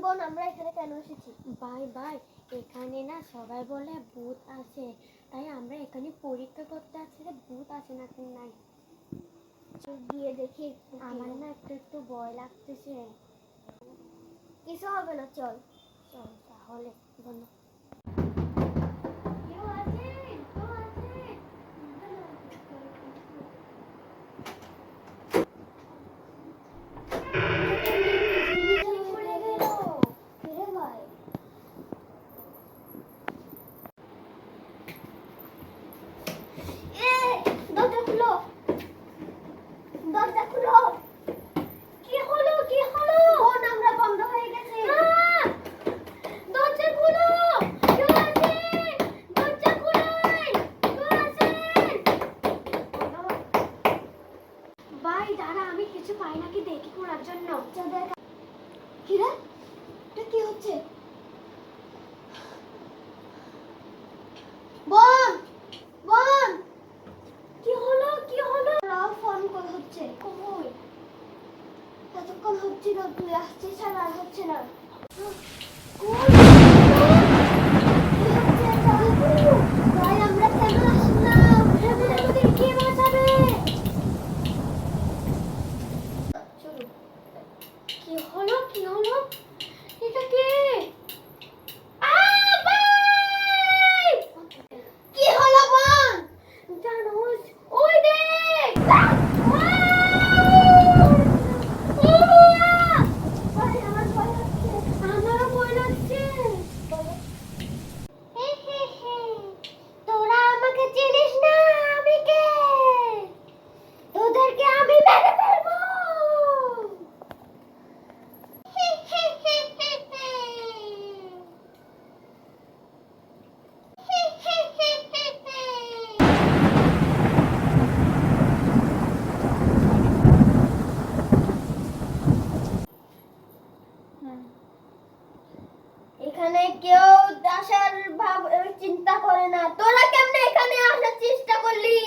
বোন আমরা এখানে কেন এসেছি? ভাই ভাই, এখানে না সবাই বলে ভূত আছে, তাই আমরা এখানে পরীক্ষা করতে আসছি যে ভূত আছে নাকি নাই। গিয়ে দেখি। আমার না একটু একটু ভয় লাগতেছে। কিছু হবে না, চল। চল তাহলে। ধন্যবাদ। কেউ আছেন? কেউ আছেন? পড়ে গেল। ফিরে ভাই। দরজা খুলো, দরজা খুলো। কি হলো, কি হলো? ফোন আমরা বন্ধ হয়ে গেছে। দরজা খুলো, কেউ আছেন? দরজা খুলুন, কেউ আছেন? ভাই দাঁড়া, আমি কিছু পাই নাকি দেখি করার জন্য। কি রে, এটা কি হচ্ছে? বোন, বোন, কি হলো, কি হলো? ফোন কল হচ্ছে। কই? এতক্ষণ হচ্ছিল, তুই আসছিস আর আর হচ্ছে না। ভাই আমরা কেন আসলাম? আমাদের কে বাঁচাবে? কি হলো, কি হলো? এটা কে? কি হলো বোন? জানোস, ওই দেখ। ভাই আমার ভয় হচ্ছে। আমারও ভয় লাগছে। তোরা আমাকে চিনিস না, আমি কে? তোদেরকে আমি মেরে ফেলবো। এখানে কেউ আসার চিন্তা করে না। তোরা কেমনে এখানে আসার চেষ্টা করলি?